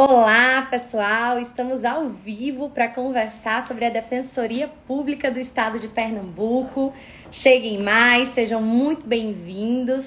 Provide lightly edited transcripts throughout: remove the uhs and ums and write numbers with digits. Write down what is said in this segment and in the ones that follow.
Olá, pessoal! Estamos ao vivo para conversar sobre a Defensoria Pública do Estado de Pernambuco. Cheguem mais, sejam muito bem-vindos.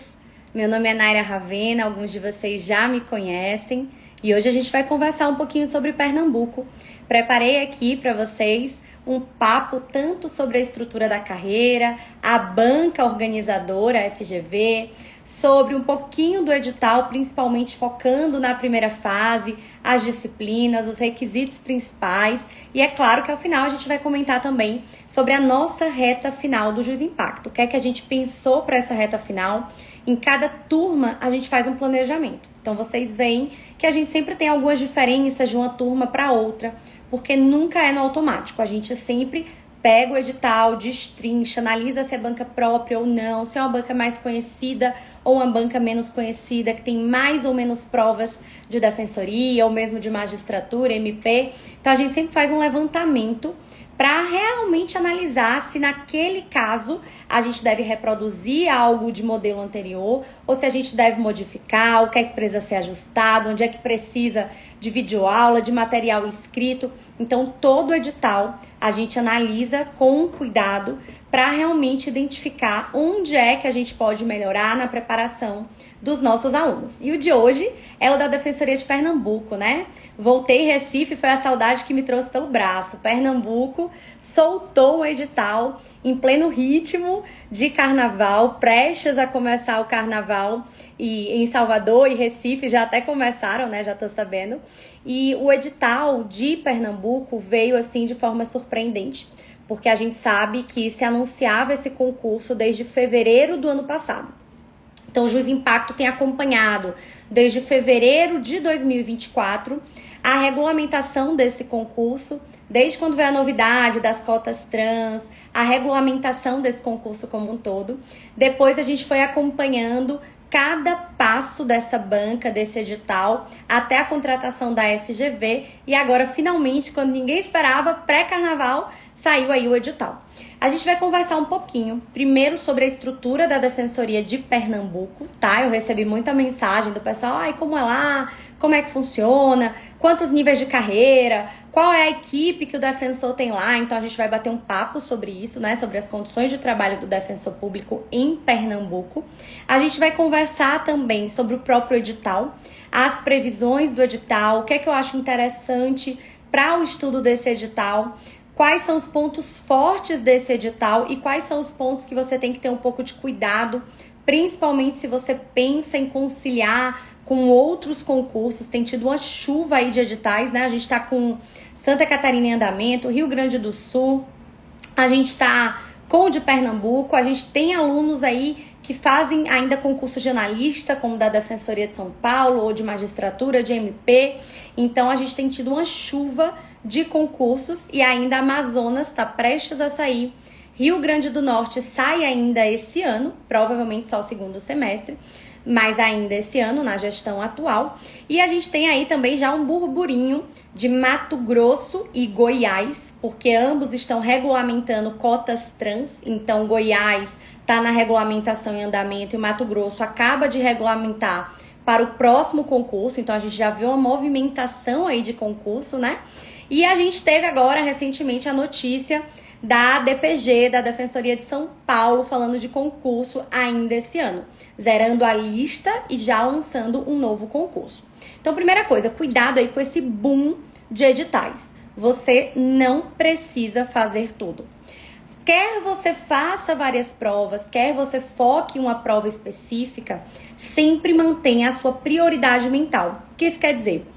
Meu nome é Naira Ravena, alguns de vocês já me conhecem. E hoje a gente vai conversar um pouquinho sobre Pernambuco. Preparei aqui para vocês um papo tanto sobre a estrutura da carreira, a banca organizadora, a FGV, sobre um pouquinho do edital, principalmente focando na primeira fase, as disciplinas, os requisitos principais. E é claro que ao final a gente vai comentar também sobre a nossa reta final do Juiz Impacto. O que é que a gente pensou para essa reta final? Em cada turma a gente faz um planejamento. Então vocês veem que a gente sempre tem algumas diferenças de uma turma para outra, porque nunca é no automático. A gente sempre pega o edital, destrincha, analisa se é banca própria ou não, se é uma banca mais conhecida ou uma banca menos conhecida, que tem mais ou menos provas de defensoria ou mesmo de magistratura, MP. Então a gente sempre faz um levantamento para realmente analisar se naquele caso a gente deve reproduzir algo de modelo anterior ou se a gente deve modificar, o que é que precisa ser ajustado, onde é que precisa de videoaula, de material escrito. Então, todo edital a gente analisa com cuidado para realmente identificar onde é que a gente pode melhorar na preparação dos nossos alunos. E o de hoje é o da Defensoria de Pernambuco, né? Voltei Recife, foi a saudade que me trouxe pelo braço. Pernambuco soltou o edital em pleno ritmo de carnaval, prestes a começar o carnaval, e em Salvador e Recife já até começaram, né? Já tô sabendo. E o edital de Pernambuco veio assim de forma surpreendente, porque a gente sabe que se anunciava esse concurso desde fevereiro do ano passado. Então, o Juiz Impacto tem acompanhado desde fevereiro de 2024 a regulamentação desse concurso, desde quando veio a novidade das cotas trans, a regulamentação desse concurso como um todo. Depois a gente foi acompanhando cada passo dessa banca, desse edital, até a contratação da FGV. E agora, finalmente, quando ninguém esperava, pré-carnaval, saiu aí o edital. A gente vai conversar um pouquinho, primeiro sobre a estrutura da Defensoria de Pernambuco, tá? Eu recebi muita mensagem do pessoal, ai, como é lá, como é que funciona, quantos níveis de carreira, qual é a equipe que o defensor tem lá. Então a gente vai bater um papo sobre isso, né? Sobre as condições de trabalho do defensor público em Pernambuco. A gente vai conversar também sobre o próprio edital, as previsões do edital, o que é que eu acho interessante para o estudo desse edital, quais são os pontos fortes desse edital e quais são os pontos que você tem que ter um pouco de cuidado, principalmente se você pensa em conciliar com outros concursos. Tem tido uma chuva aí de editais, né? A gente tá com Santa Catarina em andamento, Rio Grande do Sul, a gente tá com o de Pernambuco, a gente tem alunos aí que fazem ainda concurso de analista, como da Defensoria de São Paulo, ou de magistratura, de MP. Então a gente tem tido uma chuva de concursos e ainda Amazonas está prestes a sair. Rio Grande do Norte sai ainda esse ano, provavelmente só o segundo semestre, mas ainda esse ano, na gestão atual. E a gente tem aí também já um burburinho de Mato Grosso e Goiás, porque ambos estão regulamentando cotas trans. Então, Goiás está na regulamentação em andamento e Mato Grosso acaba de regulamentar para o próximo concurso. Então, a gente já viu uma movimentação aí de concurso, né? E a gente teve agora, recentemente, a notícia da DPG, da Defensoria de São Paulo, falando de concurso ainda esse ano, zerando a lista e já lançando um novo concurso. Então, primeira coisa, cuidado aí com esse boom de editais. Você não precisa fazer tudo. Quer você faça várias provas, quer você foque em uma prova específica, sempre mantenha a sua prioridade mental. O que isso quer dizer?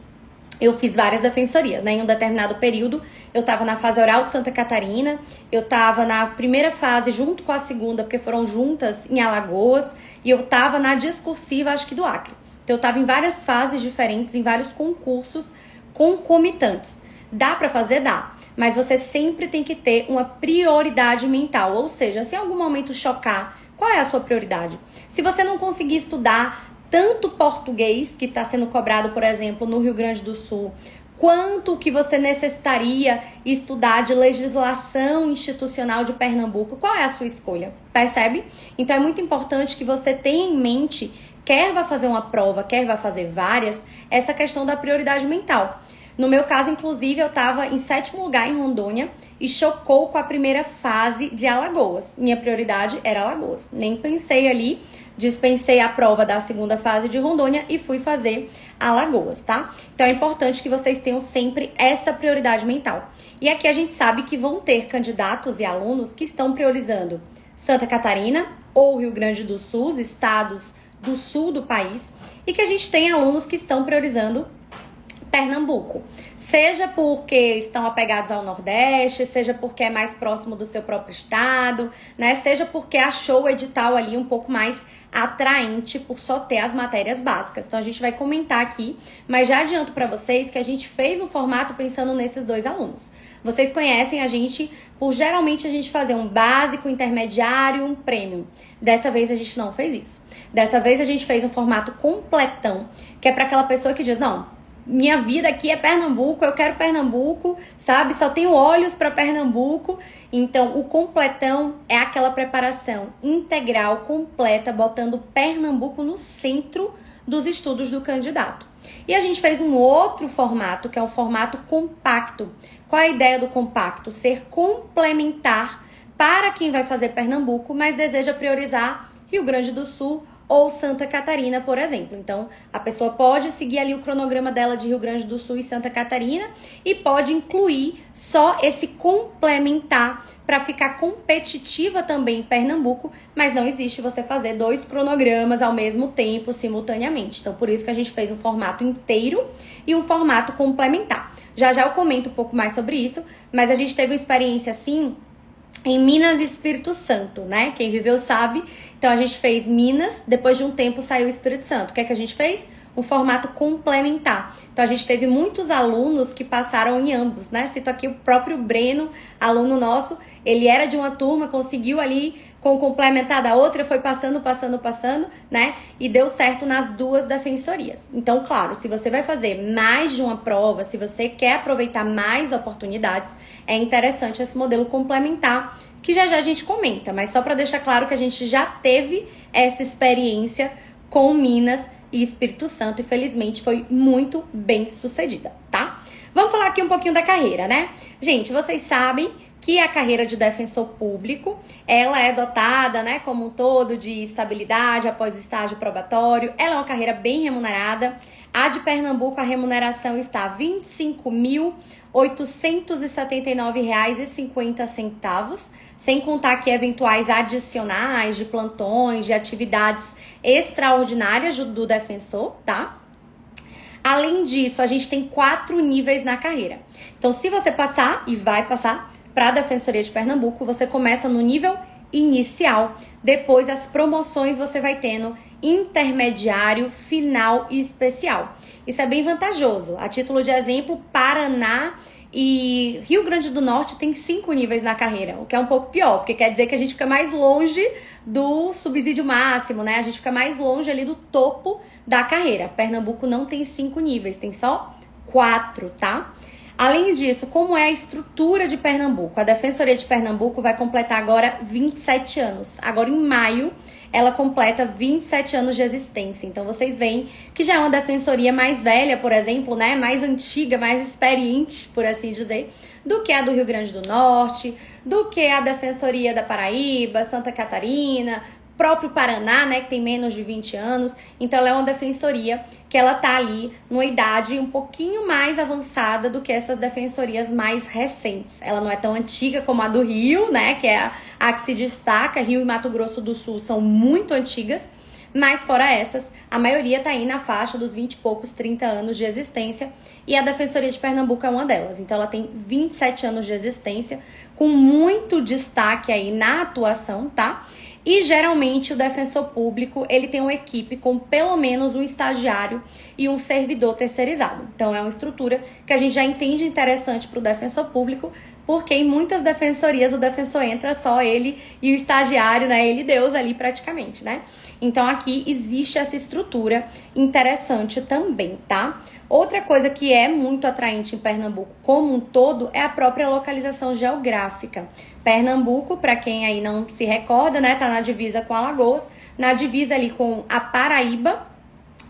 Eu fiz várias defensorias, né? Em um determinado período, eu estava na fase oral de Santa Catarina, eu estava na primeira fase junto com a segunda, porque foram juntas em Alagoas, e eu estava na discursiva, acho que do Acre. Então, eu estava em várias fases diferentes, em vários concursos concomitantes. Dá para fazer? Dá. Mas você sempre tem que ter uma prioridade mental, ou seja, se em algum momento chocar, qual é a sua prioridade? Se você não conseguir estudar tanto português, que está sendo cobrado, por exemplo, no Rio Grande do Sul, quanto que você necessitaria estudar de legislação institucional de Pernambuco, qual é a sua escolha? Percebe? Então é muito importante que você tenha em mente quer vai fazer uma prova, quer vai fazer várias, essa questão da prioridade mental. No meu caso, inclusive, eu estava em 7º lugar em Rondônia e chocou com a primeira fase de Alagoas. Minha prioridade era Alagoas. Nem pensei ali, dispensei a prova da 2ª fase de Rondônia e fui fazer Alagoas, tá? Então é importante que vocês tenham sempre essa prioridade mental. E aqui a gente sabe que vão ter candidatos e alunos que estão priorizando Santa Catarina ou Rio Grande do Sul, os estados do sul do país, e que a gente tem alunos que estão priorizando Pernambuco, seja porque estão apegados ao Nordeste, seja porque é mais próximo do seu próprio estado, né? Seja porque achou o edital ali um pouco mais atraente por só ter as matérias básicas. Então a gente vai comentar aqui, mas já adianto para vocês que a gente fez um formato pensando nesses dois alunos. Vocês conhecem a gente por geralmente a gente fazer um básico, intermediário, um premium. Dessa vez a gente não fez isso. Dessa vez a gente fez um formato completão, que é para aquela pessoa que diz, não, minha vida aqui é Pernambuco, eu quero Pernambuco, sabe? Só tenho olhos para Pernambuco. Então, o completão é aquela preparação integral, completa, botando Pernambuco no centro dos estudos do candidato. E a gente fez um outro formato, que é um formato compacto. Qual é a ideia do compacto? Ser complementar para quem vai fazer Pernambuco, mas deseja priorizar Rio Grande do Sul ou Santa Catarina, por exemplo. Então, a pessoa pode seguir ali o cronograma dela de Rio Grande do Sul e Santa Catarina e pode incluir só esse complementar para ficar competitiva também em Pernambuco, mas não existe você fazer 2 cronogramas ao mesmo tempo, simultaneamente. Então, por isso que a gente fez um formato inteiro e um formato complementar. Já já eu comento um pouco mais sobre isso, mas a gente teve uma experiência assim em Minas e Espírito Santo, né? Quem viveu sabe. Então a gente fez Minas, depois de um tempo saiu o Espírito Santo. O que é que a gente fez? Um formato complementar. Então a gente teve muitos alunos que passaram em ambos, né? Cito aqui o próprio Breno, aluno nosso, ele era de uma turma, conseguiu ali com o complementar da outra, foi passando, né? E deu certo nas 2 defensorias. Então, claro, se você vai fazer mais de uma prova, se você quer aproveitar mais oportunidades, é interessante esse modelo complementar, que já já a gente comenta, mas só para deixar claro que a gente já teve essa experiência com Minas e Espírito Santo e felizmente foi muito bem sucedida, tá? Vamos falar aqui um pouquinho da carreira, né? Gente, vocês sabem que a carreira de defensor público, ela é dotada, né, como um todo de estabilidade após o estágio probatório, ela é uma carreira bem remunerada. A de Pernambuco, a remuneração está R$ 25.879,50, sem contar aqui eventuais adicionais de plantões, de atividades extraordinárias do defensor, tá? Além disso, a gente tem 4 níveis na carreira. Então, se você passar, e vai passar, para a Defensoria de Pernambuco, você começa no nível inicial. Depois, as promoções você vai tendo intermediário, final e especial. Isso é bem vantajoso. A título de exemplo, Paraná e Rio Grande do Norte tem 5 níveis na carreira, o que é um pouco pior, porque quer dizer que a gente fica mais longe do subsídio máximo, né? A gente fica mais longe ali do topo da carreira. Pernambuco não tem 5 níveis, tem só 4, tá? Além disso, como é a estrutura de Pernambuco? A Defensoria de Pernambuco vai completar agora 27 anos. Agora, em maio, ela completa 27 anos de existência. Então, vocês veem que já é uma defensoria mais velha, por exemplo, né? Mais antiga, mais experiente, por assim dizer, do que a do Rio Grande do Norte, do que a Defensoria da Paraíba, Santa Catarina, próprio Paraná, né, que tem menos de 20 anos. Então ela é uma defensoria que ela tá ali numa idade um pouquinho mais avançada do que essas defensorias mais recentes. Ela não é tão antiga como a do Rio, né, que é a que se destaca. Rio e Mato Grosso do Sul são muito antigas, mas fora essas, a maioria tá aí na faixa dos 20 e poucos, 30 anos de existência, e a Defensoria de Pernambuco é uma delas. Então ela tem 27 anos de existência, com muito destaque aí na atuação, tá? E geralmente o defensor público, ele tem uma equipe com pelo menos um estagiário e um servidor terceirizado. Então é uma estrutura que a gente já entende interessante para o defensor público, porque em muitas defensorias o defensor entra só ele e o estagiário, né, ele Deus ali praticamente, né? Então aqui existe essa estrutura interessante também, tá? Outra coisa que é muito atraente em Pernambuco como um todo é a própria localização geográfica. Pernambuco, para quem aí não se recorda, né, tá na divisa com Alagoas, na divisa ali com a Paraíba,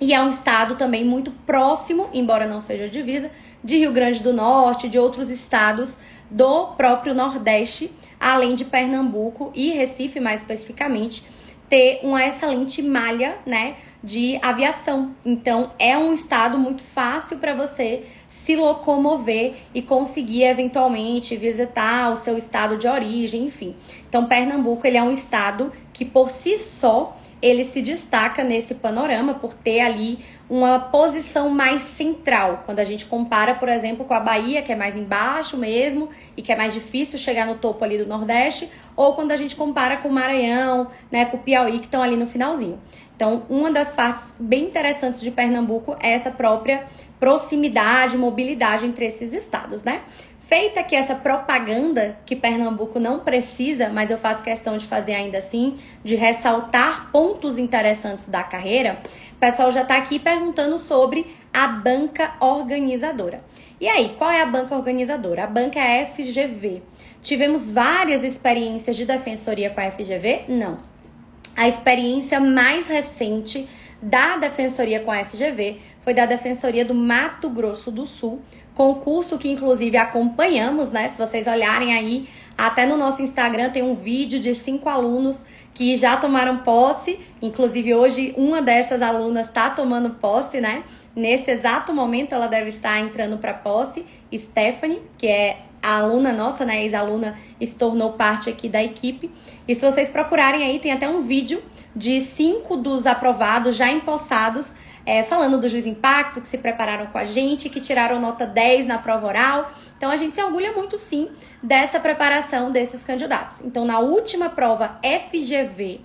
e é um estado também muito próximo, embora não seja divisa, de Rio Grande do Norte, de outros estados do próprio Nordeste, além de Pernambuco e Recife, mais especificamente, ter uma excelente malha, né, de aviação. Então, é um estado muito fácil para você se locomover e conseguir eventualmente visitar o seu estado de origem, enfim. Então, Pernambuco, ele é um estado que por si só ele se destaca nesse panorama por ter ali uma posição mais central. Quando a gente compara, por exemplo, com a Bahia, que é mais embaixo mesmo e que é mais difícil chegar no topo ali do Nordeste, ou quando a gente compara com o Maranhão, né, com o Piauí, que estão ali no finalzinho. Então, uma das partes bem interessantes de Pernambuco é essa própria proximidade, mobilidade entre esses estados, né? Feita aqui essa propaganda que Pernambuco não precisa, mas eu faço questão de fazer ainda assim, de ressaltar pontos interessantes da carreira, o pessoal já está aqui perguntando sobre a banca organizadora. E aí, qual é a banca organizadora? A banca é a FGV. Tivemos várias experiências de defensoria com a FGV? Não. A experiência mais recente da defensoria com a FGV foi da Defensoria do Mato Grosso do Sul, concurso que inclusive acompanhamos, né? Se vocês olharem aí, até no nosso Instagram tem um vídeo de 5 alunos que já tomaram posse, inclusive hoje uma dessas alunas está tomando posse, né? Nesse exato momento ela deve estar entrando para posse, Stephanie, que é a aluna nossa, né? Ex-aluna, se tornou parte aqui da equipe. E se vocês procurarem aí, tem até um vídeo de 5 dos aprovados já empossados, falando do Juiz Impacto, que se prepararam com a gente, que tiraram nota 10 na prova oral. Então, a gente se orgulha muito, sim, dessa preparação desses candidatos. Então, na última prova FGV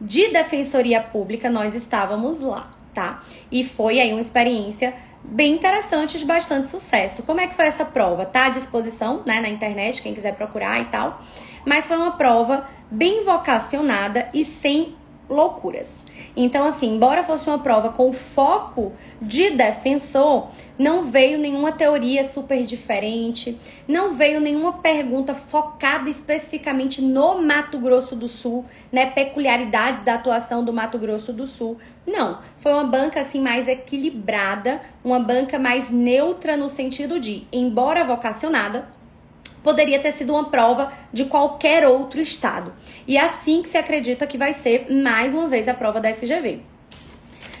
de Defensoria Pública, nós estávamos lá, tá? E foi aí uma experiência bem interessante, de bastante sucesso. Como é que foi essa prova? Tá à disposição, né, na internet, quem quiser procurar e tal. Mas foi uma prova bem vocacionada e sem loucuras. Então, assim, embora fosse uma prova com foco de defensor, não veio nenhuma teoria super diferente, não veio nenhuma pergunta focada especificamente no Mato Grosso do Sul, né, peculiaridades da atuação do Mato Grosso do Sul. Não, foi uma banca assim mais equilibrada, uma banca mais neutra no sentido de, embora vocacionada, poderia ter sido uma prova de qualquer outro estado. E é assim que se acredita que vai ser, mais uma vez, a prova da FGV.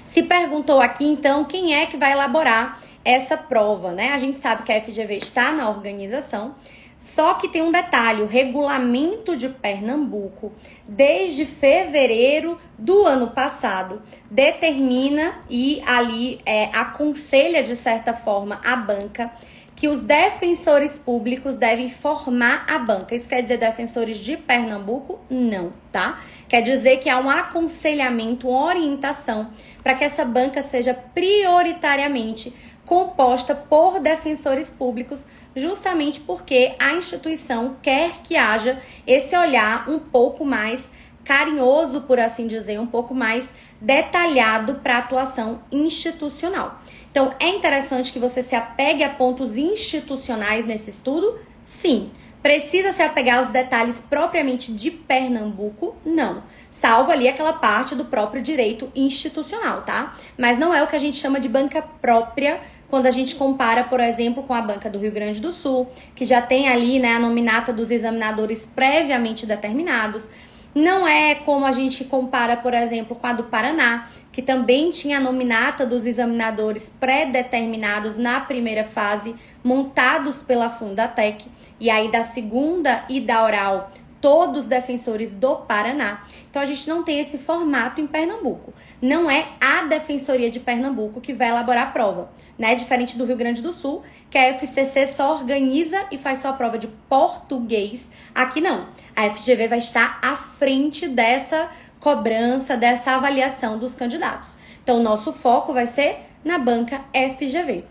Se perguntou aqui, então, quem é que vai elaborar essa prova, né? A gente sabe que a FGV está na organização, só que tem um detalhe, o regulamento de Pernambuco, desde fevereiro do ano passado, determina e ali aconselha, de certa forma, a banca que os defensores públicos devem formar a banca. Isso quer dizer defensores de Pernambuco? Não, tá? Quer dizer que há um aconselhamento, uma orientação para que essa banca seja prioritariamente composta por defensores públicos, justamente porque a instituição quer que haja esse olhar um pouco mais carinhoso, por assim dizer, um pouco mais detalhado para a atuação institucional. Então, é interessante que você se apegue a pontos institucionais nesse estudo? Sim. Precisa se apegar aos detalhes propriamente de Pernambuco? Não. Salvo ali aquela parte do próprio direito institucional, tá? Mas não é o que a gente chama de banca própria quando a gente compara, por exemplo, com a banca do Rio Grande do Sul, que já tem ali, né, a nominata dos examinadores previamente determinados. Não é como a gente compara, por exemplo, com a do Paraná, que também tinha a nominata dos examinadores pré-determinados na primeira fase, montados pela Fundatec, e aí da segunda e da oral, todos defensores do Paraná. Então a gente não tem esse formato em Pernambuco. Não é a Defensoria de Pernambuco que vai elaborar a prova, né? Diferente do Rio Grande do Sul, que a FCC só organiza e faz só a prova de português. Aqui não. A FGV vai estar à frente dessa cobrança, dessa avaliação dos candidatos. Então, o nosso foco vai ser na banca FGV.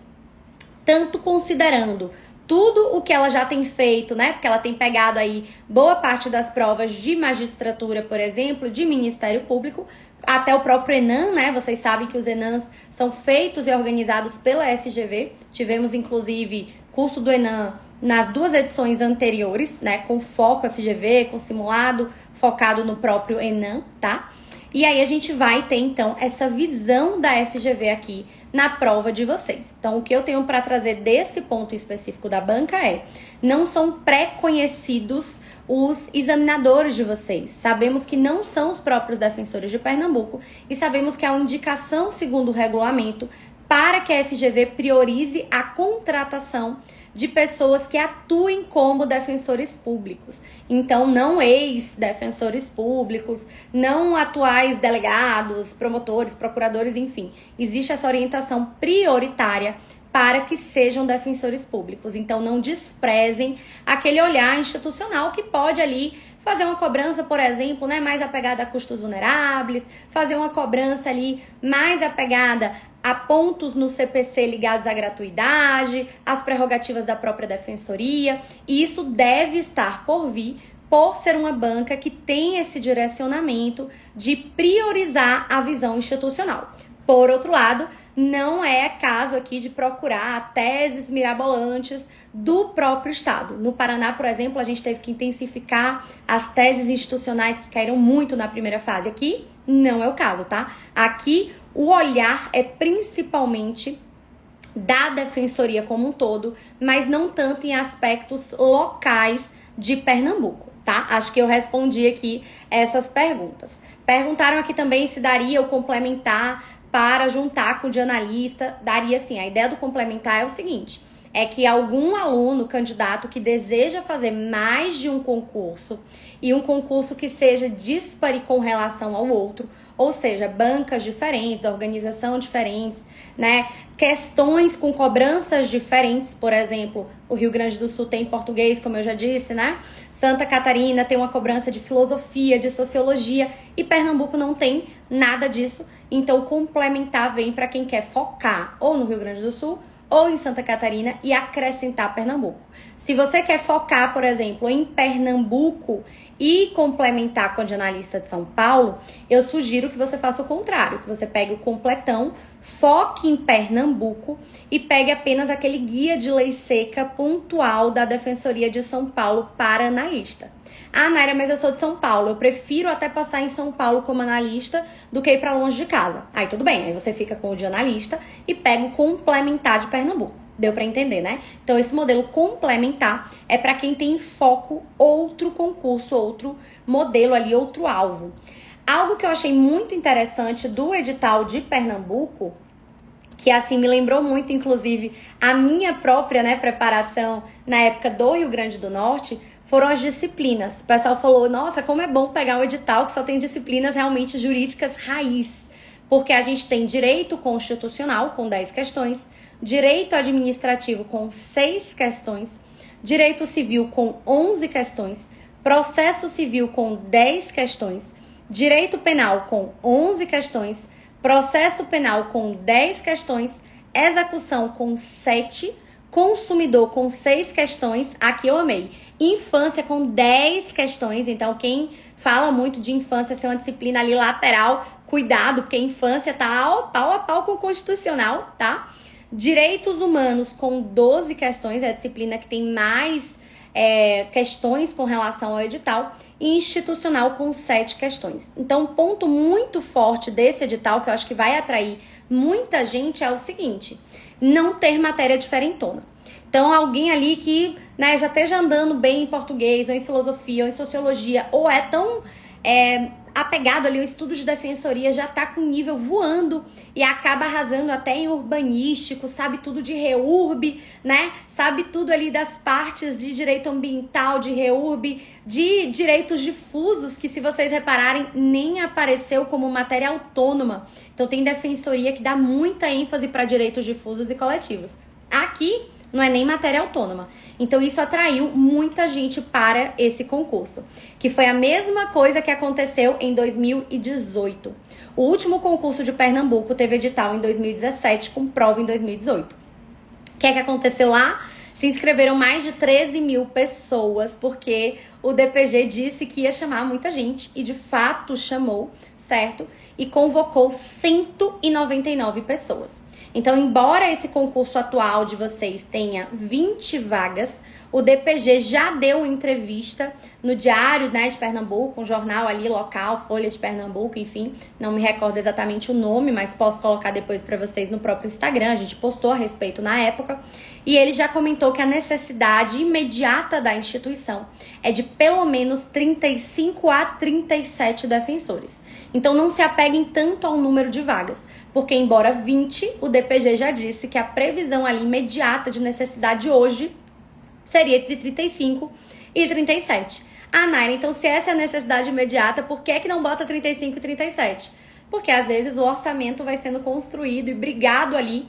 Tanto considerando tudo o que ela já tem feito, né? Porque ela tem pegado aí boa parte das provas de magistratura, por exemplo, de Ministério Público, até o próprio Enem, né? Vocês sabem que os Enems são feitos e organizados pela FGV. Tivemos, inclusive, curso do Enem nas 2 edições anteriores, né? Com foco FGV, com simulado focado no próprio Enem, tá? E aí a gente vai ter, então, essa visão da FGV aqui na prova de vocês. Então, o que eu tenho para trazer desse ponto específico da banca é: não são pré-conhecidos os examinadores de vocês. Sabemos que não são os próprios defensores de Pernambuco e sabemos que há uma indicação segundo o regulamento para que a FGV priorize a contratação de pessoas que atuem como defensores públicos. Então, não ex-defensores públicos, não atuais delegados, promotores, procuradores, enfim. Existe essa orientação prioritária para que sejam defensores públicos. Então, não desprezem aquele olhar institucional que pode ali fazer uma cobrança, por exemplo, né, mais apegada a custos vulneráveis, fazer uma cobrança ali mais apegada a pontos no CPC ligados à gratuidade, às prerrogativas da própria defensoria, e isso deve estar por vir, por ser uma banca que tem esse direcionamento de priorizar a visão institucional. Por outro lado, não é caso aqui de procurar teses mirabolantes do próprio Estado. No Paraná, por exemplo, a gente teve que intensificar as teses institucionais que caíram muito na primeira fase. Aqui não é o caso, tá? Aqui o olhar é principalmente da defensoria como um todo, mas não tanto em aspectos locais de Pernambuco, tá? Acho que eu respondi aqui essas perguntas. Perguntaram aqui também se daria o complementar para juntar com o de analista. Daria sim. A ideia do complementar é o seguinte: é que algum aluno, candidato que deseja fazer mais de um concurso e um concurso que seja dispare com relação ao outro, ou seja, bancas diferentes, organização diferentes, né? Questões com cobranças diferentes, por exemplo, o Rio Grande do Sul tem português, como eu já disse, né? Santa Catarina tem uma cobrança de filosofia, de sociologia, e Pernambuco não tem nada disso. Então, complementar vem para quem quer focar ou no Rio Grande do Sul ou em Santa Catarina e acrescentar Pernambuco. Se você quer focar, por exemplo, em Pernambuco e complementar com a de analista de São Paulo, eu sugiro que você faça o contrário, que você pegue o completão, foque em Pernambuco e pegue apenas aquele guia de lei seca pontual da Defensoria de São Paulo para analista. Ah, Naira, mas eu sou de São Paulo, eu prefiro até passar em São Paulo como analista do que ir para longe de casa. Aí tudo bem, aí você fica com o de analista e pega o complementar de Pernambuco. Deu para entender, né? Então, esse modelo complementar é para quem tem em foco outro concurso, outro modelo ali, outro alvo. Algo que eu achei muito interessante do edital de Pernambuco, que assim me lembrou muito, inclusive, a minha própria, né, preparação na época do Rio Grande do Norte, foram as disciplinas. O pessoal falou: nossa, como é bom pegar um edital que só tem disciplinas realmente jurídicas raiz. Porque a gente tem direito constitucional com 10 questões, direito administrativo com 6 questões, direito civil com 11 questões, processo civil com 10 questões, direito penal com 11 questões, processo penal com 10 questões, execução com 7, consumidor com 6 questões, aqui eu amei, infância com 10 questões. Então quem fala muito de infância ser uma disciplina ali lateral, cuidado, porque infância tá pau a pau com o constitucional, tá? Direitos humanos com 12 questões, é a disciplina que tem mais questões com relação ao edital, e institucional com 7 questões. Então, um ponto muito forte desse edital, que eu acho que vai atrair muita gente, é o seguinte: não ter matéria diferentona. Então, alguém ali que, né, já esteja andando bem em português, ou em filosofia, ou em sociologia, ou é tão apegado ali ao estudo de defensoria, já tá com nível voando e acaba arrasando até em urbanístico, sabe tudo de reurb, né? Sabe tudo ali das partes de direito ambiental, de reurb, de direitos difusos, que se vocês repararem, nem apareceu como matéria autônoma. Então tem defensoria que dá muita ênfase para direitos difusos e coletivos. Aqui não é nem matéria autônoma. Então isso atraiu muita gente para esse concurso, que foi a mesma coisa que aconteceu em 2018. O último concurso de Pernambuco teve edital em 2017 com prova em 2018. O que é que aconteceu lá? Se inscreveram mais de 13 mil pessoas, porque o DPG disse que ia chamar muita gente, e de fato chamou, certo? E convocou 199 pessoas. Então, embora esse concurso atual de vocês tenha 20 vagas, o DPG já deu entrevista no Diário, né, de Pernambuco, um jornal ali local, Folha de Pernambuco, enfim, não me recordo exatamente o nome, mas posso colocar depois para vocês no próprio Instagram, a gente postou a respeito na época, e ele já comentou que a necessidade imediata da instituição é de pelo menos 35 a 37 defensores. Então não se apeguem tanto ao número de vagas, porque embora 20, o DPG já disse que a previsão ali imediata de necessidade hoje seria entre 35 e 37. Ah, Naira, então se essa é a necessidade imediata, por que não bota 35 e 37? Porque às vezes o orçamento vai sendo construído e brigado ali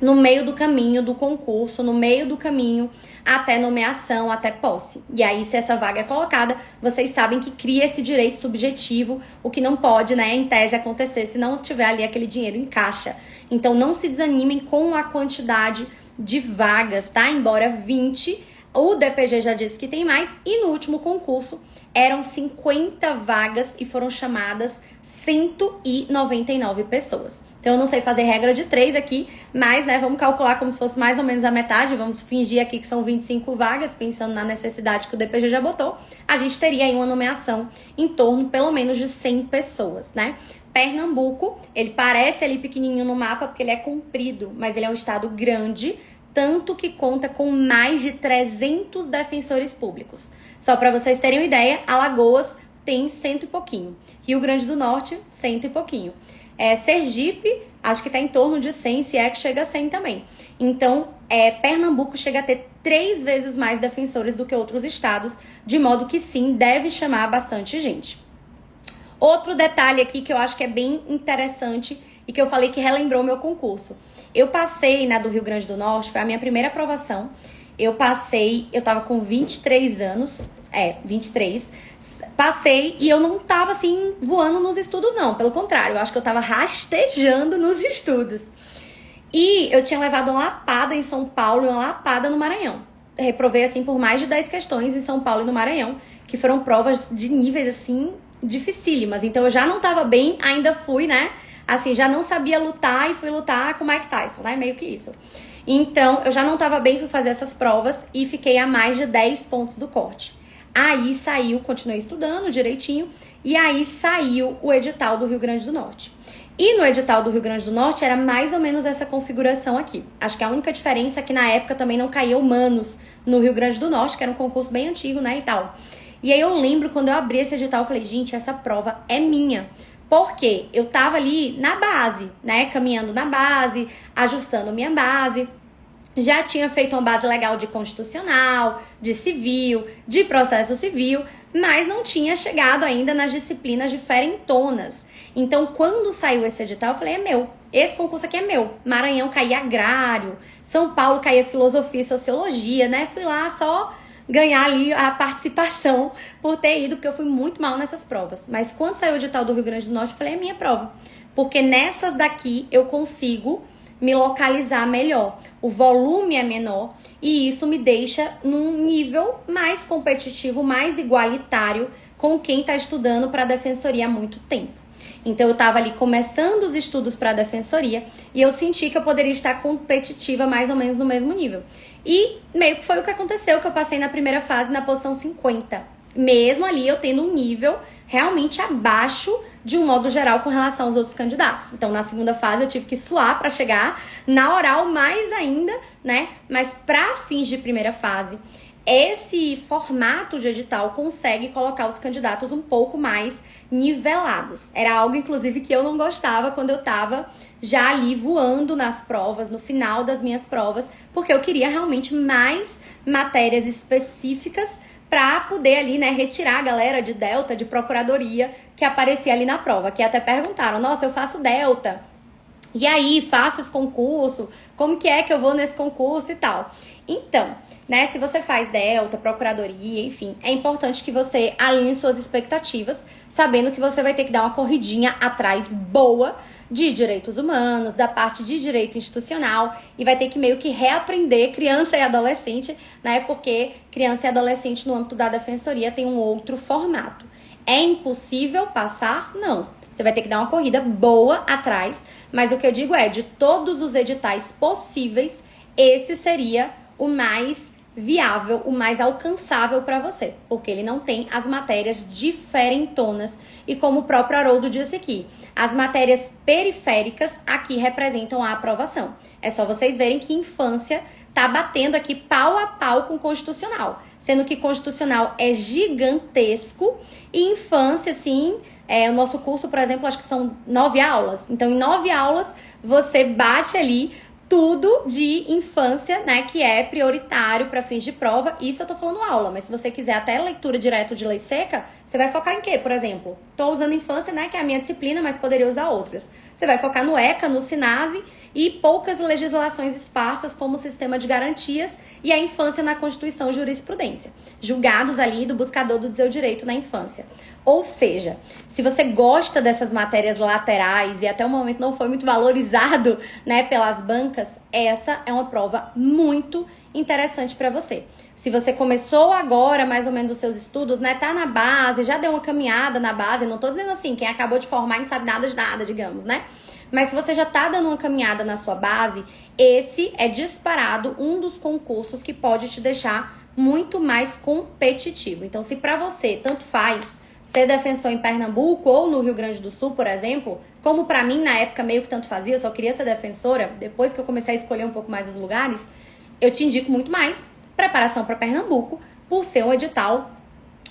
no meio do caminho do concurso, no meio do caminho até nomeação, até posse. E aí, se essa vaga é colocada, vocês sabem que cria esse direito subjetivo, o que não pode, né, em tese, acontecer se não tiver ali aquele dinheiro em caixa. Então, não se desanimem com a quantidade de vagas, tá? Embora 20, o DPG já disse que tem mais, e no último concurso eram 50 vagas e foram chamadas 199 pessoas. Então, eu não sei fazer regra de 3 aqui, mas, né, vamos calcular como se fosse mais ou menos a metade, vamos fingir aqui que são 25 vagas, pensando na necessidade que o DPG já botou, a gente teria aí uma nomeação em torno, pelo menos, de 100 pessoas, né? Pernambuco, ele parece ali pequenininho no mapa, porque ele é comprido, mas ele é um estado grande, tanto que conta com mais de 300 defensores públicos. Só para vocês terem uma ideia, Alagoas tem 100 e pouquinho, Rio Grande do Norte, 100 e pouquinho. Sergipe, acho que está em torno de 100, se é que chega a 100 também. Então, Pernambuco chega a ter 3 vezes mais defensores do que outros estados, de modo que sim, deve chamar bastante gente. Outro detalhe aqui que eu acho que é bem interessante e que eu falei que relembrou meu concurso. Eu passei na do Rio Grande do Norte, foi a minha primeira aprovação. Eu tava com 23 anos, 23. Passei e eu não tava assim voando nos estudos não, pelo contrário, eu acho que eu tava rastejando nos estudos. E eu tinha levado uma lapada em São Paulo e uma lapada no Maranhão. Reprovei assim por mais de 10 questões em São Paulo e no Maranhão, que foram provas de níveis assim dificílimas. Então eu já não tava bem, ainda fui, né? Assim, já não sabia lutar e fui lutar com o Mike Tyson, né? Meio que isso. Então, eu já não tava bem, fui fazer essas provas e fiquei a mais de 10 pontos do corte. Aí saiu, continuei estudando direitinho, e aí saiu o edital do Rio Grande do Norte. E no edital do Rio Grande do Norte era mais ou menos essa configuração aqui. Acho que a única diferença é que na época também não caía humanos no Rio Grande do Norte, que era um concurso bem antigo, né, e tal. E aí eu lembro, quando eu abri esse edital, eu falei, gente, essa prova é minha. Porque eu tava ali na base, né, caminhando na base, ajustando minha base. Já tinha feito uma base legal de constitucional, de civil, de processo civil, mas não tinha chegado ainda nas disciplinas diferentonas. Então, quando saiu esse edital, eu falei, é meu, esse concurso aqui é meu. Maranhão caía agrário, São Paulo caía filosofia e sociologia, né? Fui lá só ganhar ali a participação por ter ido, porque eu fui muito mal nessas provas. Mas quando saiu o edital do Rio Grande do Norte, eu falei, é minha prova. Porque nessas daqui eu consigo me localizar melhor. O volume é menor e isso me deixa num nível mais competitivo, mais igualitário com quem está estudando para a defensoria há muito tempo. Então eu estava ali começando os estudos para a defensoria e eu senti que eu poderia estar competitiva mais ou menos no mesmo nível. E meio que foi o que aconteceu, que eu passei na primeira fase na posição 50. Mesmo ali eu tendo um nível realmente abaixo de um modo geral com relação aos outros candidatos. Então, na segunda fase, eu tive que suar para chegar na oral mais ainda, né? Mas para fins de primeira fase, esse formato de edital consegue colocar os candidatos um pouco mais nivelados. Era algo, inclusive, que eu não gostava quando eu tava já ali voando nas provas, no final das minhas provas, porque eu queria realmente mais matérias específicas para poder ali, né, retirar a galera de Delta, de Procuradoria, que aparecia ali na prova, que até perguntaram, nossa, eu faço Delta, e aí, faço esse concurso, como que é que eu vou nesse concurso e tal. Então, né, se você faz Delta, Procuradoria, enfim, é importante que você alinhe suas expectativas, sabendo que você vai ter que dar uma corridinha atrás boa de direitos humanos, da parte de direito institucional, e vai ter que meio que reaprender criança e adolescente, né? Porque criança e adolescente no âmbito da defensoria tem um outro formato. É impossível passar? Não. Você vai ter que dar uma corrida boa atrás, mas o que eu digo é, de todos os editais possíveis, esse seria o mais viável, o mais alcançável para você, porque ele não tem as matérias diferentonas e como o próprio Haroldo disse aqui, as matérias periféricas aqui representam a aprovação. É só vocês verem que infância tá batendo aqui pau a pau com constitucional, sendo que constitucional é gigantesco e infância, sim, o nosso curso, por exemplo, acho que são 9 aulas. Então, em 9 aulas, você bate ali tudo de infância, né, que é prioritário para fins de prova. Isso eu tô falando aula, mas se você quiser até leitura direto de lei seca, você vai focar em quê, por exemplo? Tô usando infância, né, que é a minha disciplina, mas poderia usar outras. Você vai focar no ECA, no SINASE e poucas legislações esparsas como o sistema de garantias e a infância na Constituição e Jurisprudência. Julgados ali do buscador do seu direito na infância. Ou seja, se você gosta dessas matérias laterais e até o momento não foi muito valorizado, né, pelas bancas, essa é uma prova muito interessante para você. Se você começou agora, mais ou menos, os seus estudos, né, tá na base, já deu uma caminhada na base, não tô dizendo assim, quem acabou de formar não sabe nada de nada, digamos, né? Mas se você já tá dando uma caminhada na sua base, esse é disparado um dos concursos que pode te deixar muito mais competitivo. Então, se para você tanto faz ser defensor em Pernambuco ou no Rio Grande do Sul, por exemplo, como para mim na época meio que tanto fazia, eu só queria ser defensora, depois que eu comecei a escolher um pouco mais os lugares, eu te indico muito mais preparação para Pernambuco, por ser um edital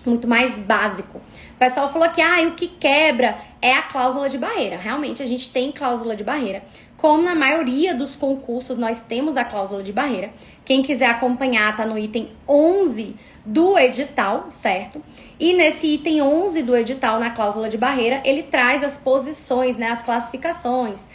muito mais básico. O pessoal falou que o que quebra é a cláusula de barreira. Realmente a gente tem cláusula de barreira. Como na maioria dos concursos nós temos a cláusula de barreira. Quem quiser acompanhar tá no item 11 do edital, certo? E nesse item 11 do edital, na cláusula de barreira, ele traz as posições, né, as classificações,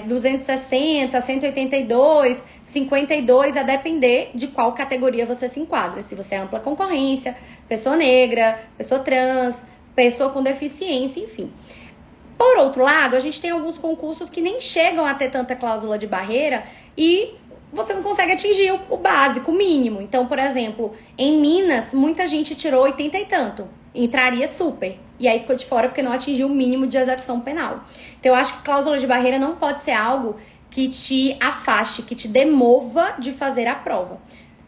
260, 182, 52, a depender de qual categoria você se enquadra. Se você é ampla concorrência, pessoa negra, pessoa trans, pessoa com deficiência, enfim. Por outro lado, a gente tem alguns concursos que nem chegam a ter tanta cláusula de barreira e você não consegue atingir o básico, o mínimo. Então, por exemplo, em Minas, muita gente tirou 80 e tanto. Entraria super. E aí ficou de fora porque não atingiu o mínimo de execução penal. Então, eu acho que cláusula de barreira não pode ser algo que te afaste, que te demova de fazer a prova.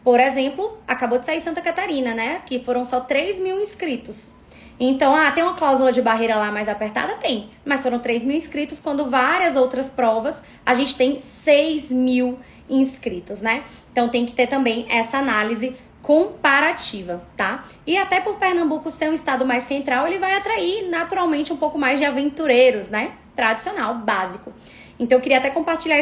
Por exemplo, acabou de sair Santa Catarina, né? Que foram só 3 mil inscritos. Então, tem uma cláusula de barreira lá mais apertada? Tem. Mas foram 3 mil inscritos, quando várias outras provas, a gente tem 6 mil inscritos, né? Então, tem que ter também essa análise comparativa, tá? E até por Pernambuco ser um estado mais central, ele vai atrair naturalmente um pouco mais de aventureiros, né? Tradicional, básico. Então eu queria até compartilhar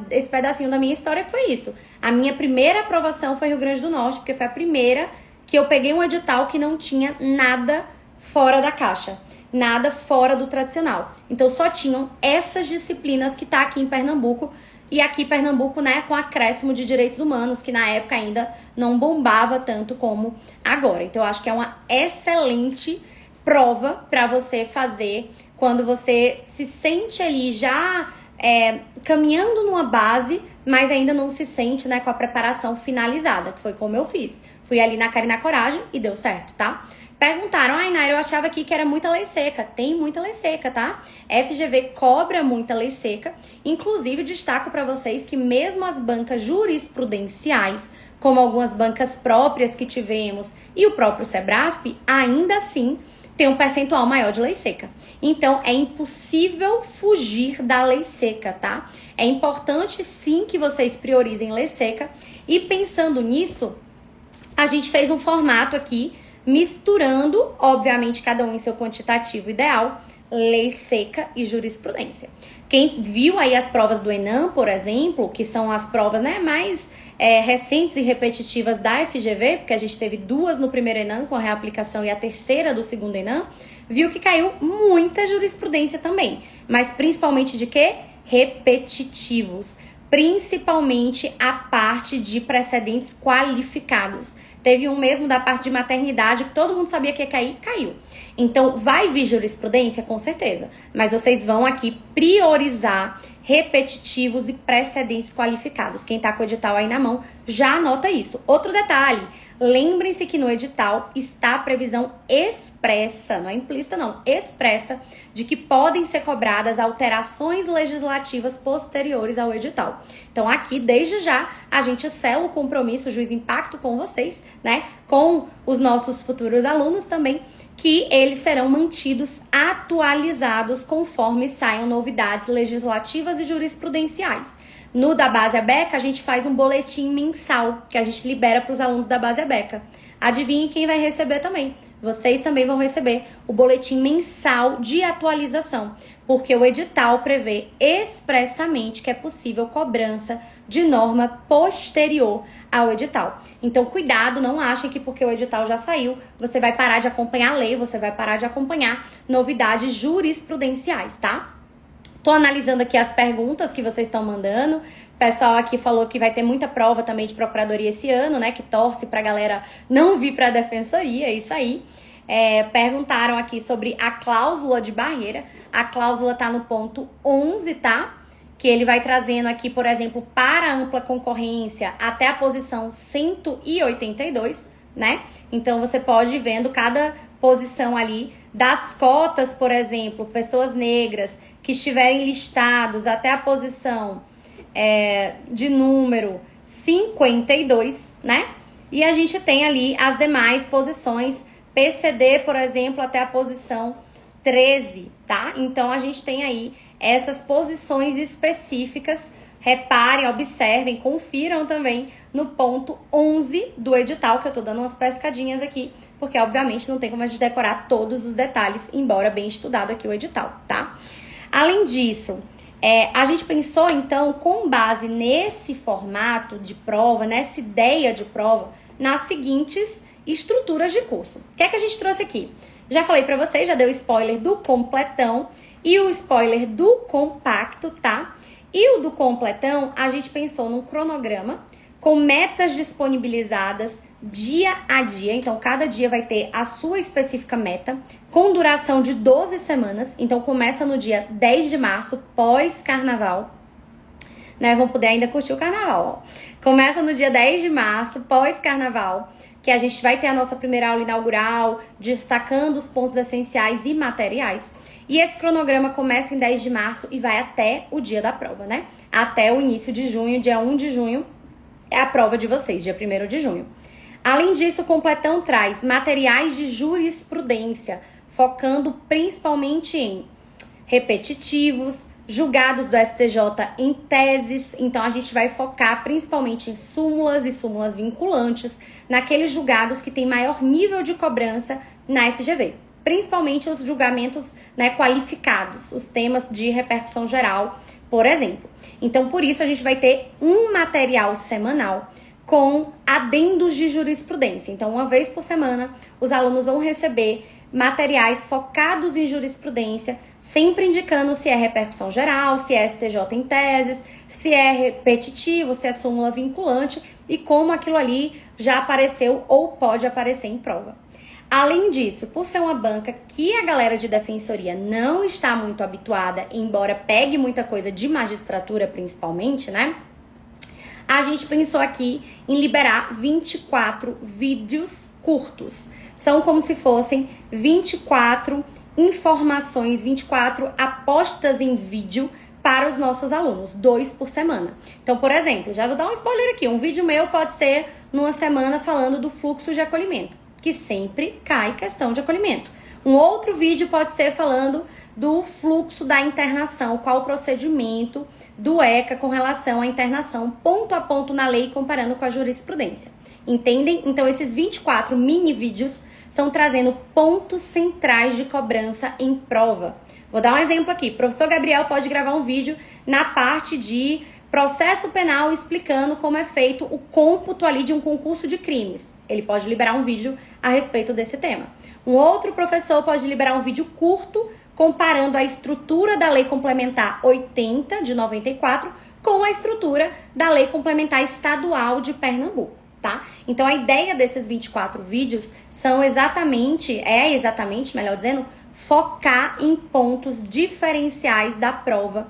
esse pedacinho da minha história, que foi isso. A minha primeira aprovação foi Rio Grande do Norte, porque foi a primeira que eu peguei um edital que não tinha nada fora da caixa, nada fora do tradicional. Então só tinham essas disciplinas que tá aqui em Pernambuco. E aqui Pernambuco, né, com acréscimo de direitos humanos, que na época ainda não bombava tanto como agora. Então, eu acho que é uma excelente prova para você fazer quando você se sente ali já caminhando numa base, mas ainda não se sente, né, com a preparação finalizada, que foi como eu fiz. Fui ali na cara e na coragem e deu certo, tá? Perguntaram, Naira, eu achava aqui que era muita lei seca. Tem muita lei seca, tá? FGV cobra muita lei seca. Inclusive, destaco para vocês que mesmo as bancas jurisprudenciais, como algumas bancas próprias que tivemos e o próprio Sebrasp, ainda assim tem um percentual maior de lei seca. Então, é impossível fugir da lei seca, tá? É importante, sim, que vocês priorizem lei seca. E pensando nisso, a gente fez um formato aqui misturando, obviamente, cada um em seu quantitativo ideal, lei seca e jurisprudência. Quem viu aí as provas do ENAM, por exemplo, que são as provas, né, mais recentes e repetitivas da FGV, porque a gente teve 2 no primeiro ENAM com a reaplicação e a terceira do segundo ENAM, viu que caiu muita jurisprudência também, mas principalmente de quê? Repetitivos. principalmente a parte de precedentes qualificados. Teve um mesmo da parte de maternidade que todo mundo sabia que ia cair, caiu. Então, vai vir jurisprudência? Com certeza. Mas vocês vão aqui priorizar repetitivos e precedentes qualificados. Quem tá com o edital aí na mão, já anota isso. Outro detalhe, lembrem-se que no edital está a previsão expressa, não é implícita não, expressa, de que podem ser cobradas alterações legislativas posteriores ao edital. Então aqui, desde já, a gente sela o compromisso, o juiz impacto com vocês, né, com os nossos futuros alunos também, que eles serão mantidos atualizados conforme saiam novidades legislativas e jurisprudenciais. No da Base ABECA, a gente faz um boletim mensal, que a gente libera para os alunos da Base ABECA. Adivinhe quem vai receber também. Vocês também vão receber o boletim mensal de atualização, porque o edital prevê expressamente que é possível cobrança de norma posterior ao edital. Então, cuidado, não achem que porque o edital já saiu, você vai parar de acompanhar a lei, você vai parar de acompanhar novidades jurisprudenciais, tá? Tô analisando aqui as perguntas que vocês estão mandando. O pessoal aqui falou que vai ter muita prova também de procuradoria esse ano, né? Que torce pra galera não vir pra defensoria, é isso aí. Perguntaram aqui sobre a cláusula de barreira. A cláusula tá no ponto 11, tá? Que ele vai trazendo aqui, por exemplo, para ampla concorrência até a posição 182, né? Então você pode ir vendo cada posição ali das cotas, por exemplo, pessoas negras que estiverem listados até a posição de número 52, né? E a gente tem ali as demais posições, PCD, por exemplo, até a posição 13, tá? Então a gente tem aí essas posições específicas. Reparem, observem, confiram também no ponto 11 do edital, que eu tô dando umas pescadinhas aqui, porque obviamente não tem como a gente decorar todos os detalhes, embora bem estudado aqui o edital, tá? Além disso, a gente pensou, então, com base nesse formato de prova, nessa ideia de prova, nas seguintes estruturas de curso. O que é que a gente trouxe aqui? Já falei pra vocês, já dei o spoiler do completão e o spoiler do compacto, tá? E o do completão, a gente pensou num cronograma com metas disponibilizadas dia a dia. Então, cada dia vai ter a sua específica meta, com duração de 12 semanas. Então, começa no dia 10 de março, pós-carnaval. Né? Vão poder ainda curtir o carnaval, ó. Começa no dia 10 de março, pós-carnaval, que a gente vai ter a nossa primeira aula inaugural, destacando os pontos essenciais e materiais. E esse cronograma começa em 10 de março e vai até o dia da prova, né? Até o início de junho, dia 1 de junho, é a prova de vocês, dia 1º de junho. Além disso, o completão traz materiais de jurisprudência, focando principalmente em repetitivos, julgados do STJ em teses. Então, a gente vai focar principalmente em súmulas e súmulas vinculantes, naqueles julgados que têm maior nível de cobrança na FGV. Principalmente os julgamentos, né, qualificados, os temas de repercussão geral, por exemplo. Então, por isso, a gente vai ter um material semanal com adendos de jurisprudência. Então, uma vez por semana, os alunos vão receber materiais focados em jurisprudência, sempre indicando se é repercussão geral, se é STJ em teses, se é repetitivo, se é súmula vinculante e como aquilo ali já apareceu ou pode aparecer em prova. Além disso, por ser uma banca que a galera de defensoria não está muito habituada, embora pegue muita coisa de magistratura principalmente, né? A gente pensou aqui em liberar 24 vídeos curtos. São como se fossem 24 informações, 24 apostas em vídeo para os nossos alunos, 2 por semana. Então, por exemplo, já vou dar um spoiler aqui, um vídeo meu pode ser numa semana falando do fluxo de acolhimento, que sempre cai questão de acolhimento. Um outro vídeo pode ser falando do fluxo da internação, qual o procedimento do ECA com relação à internação, ponto a ponto na lei, comparando com a jurisprudência. Entendem? Então, esses 24 mini vídeos são trazendo pontos centrais de cobrança em prova. Vou dar um exemplo aqui. O professor Gabriel pode gravar um vídeo na parte de processo penal explicando como é feito o cômputo ali de um concurso de crimes. Ele pode liberar um vídeo a respeito desse tema. Um outro professor pode liberar um vídeo curto comparando a estrutura da Lei Complementar 80 de 94 com a estrutura da Lei Complementar Estadual de Pernambuco, tá? Então a ideia desses 24 vídeos é exatamente, melhor dizendo, focar em pontos diferenciais da prova,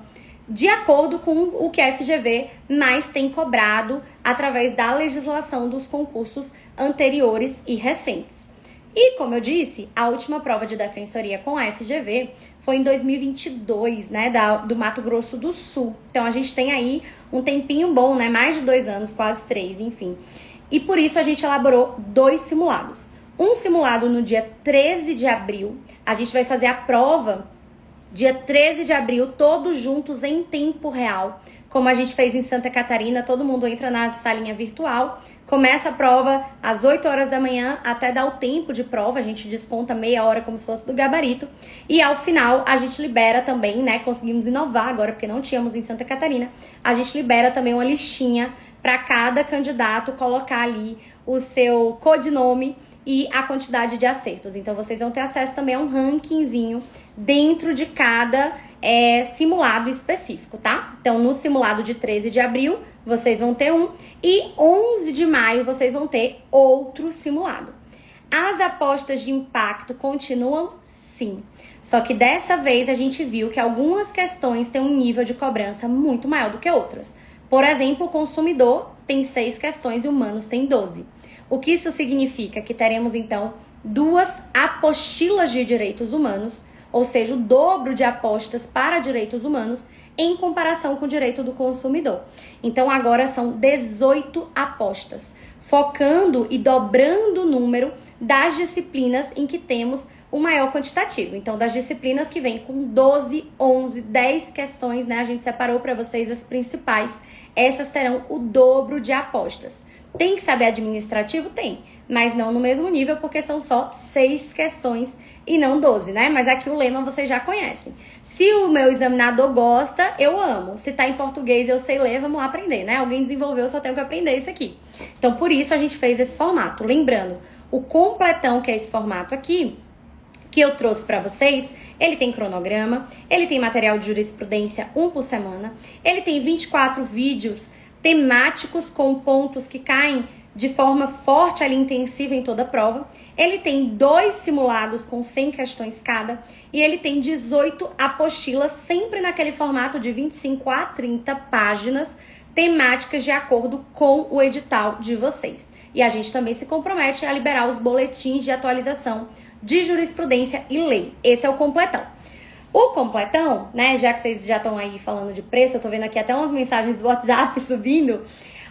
de acordo com o que a FGV mais tem cobrado através da legislação dos concursos anteriores e recentes. E, como eu disse, a última prova de defensoria com a FGV foi em 2022, né, do Mato Grosso do Sul. Então, a gente tem aí um tempinho bom, né, mais de 2 anos, quase 3, enfim. E por isso a gente elaborou 2 simulados. Um simulado no dia 13 de abril, a gente vai fazer a prova dia 13 de abril, todos juntos em tempo real. Como a gente fez em Santa Catarina, todo mundo entra na salinha virtual, começa a prova às 8 horas da manhã, até dar o tempo de prova, a gente desconta meia hora como se fosse do gabarito. E ao final, a gente libera também, né, conseguimos inovar agora, porque não tínhamos em Santa Catarina, a gente libera também uma listinha para cada candidato colocar ali o seu codinome e a quantidade de acertos. Então, vocês vão ter acesso também a um rankingzinho dentro de cada simulado específico, tá? Então, no simulado de 13 de abril, vocês vão ter um. E 11 de maio, vocês vão ter outro simulado. As apostas de impacto continuam? Sim. Só que dessa vez, a gente viu que algumas questões têm um nível de cobrança muito maior do que outras. Por exemplo, o consumidor tem 6 questões e humanos tem 12. O que isso significa? Que teremos, então, 2 apostilas de direitos humanos, ou seja, o dobro de apostas para direitos humanos em comparação com o direito do consumidor. Então, agora são 18 apostas, focando e dobrando o número das disciplinas em que temos o maior quantitativo. Então, das disciplinas que vem com 12, 11, 10 questões, né? A gente separou para vocês as principais. Essas terão o dobro de apostas. Tem que saber administrativo? Tem, mas não no mesmo nível, porque são só 6 questões e não 12, né? Mas aqui o lema vocês já conhecem. Se o meu examinador gosta, eu amo. Se tá em português eu sei ler, vamos lá aprender, né? Alguém desenvolveu, eu só tenho que aprender isso aqui. Então, por isso a gente fez esse formato. Lembrando, o completão, que é esse formato aqui, que eu trouxe para vocês, ele tem cronograma, ele tem material de jurisprudência, 1 por semana, ele tem 24 vídeos temáticos com pontos que caem de forma forte ali, intensiva em toda a prova. Ele tem 2 simulados com 100 questões cada e ele tem 18 apostilas, sempre naquele formato de 25 a 30 páginas, temáticas de acordo com o edital de vocês. E a gente também se compromete a liberar os boletins de atualização de jurisprudência e lei. Esse é o completão. O completão, né, já que vocês já estão aí falando de preço, eu tô vendo aqui até umas mensagens do WhatsApp subindo.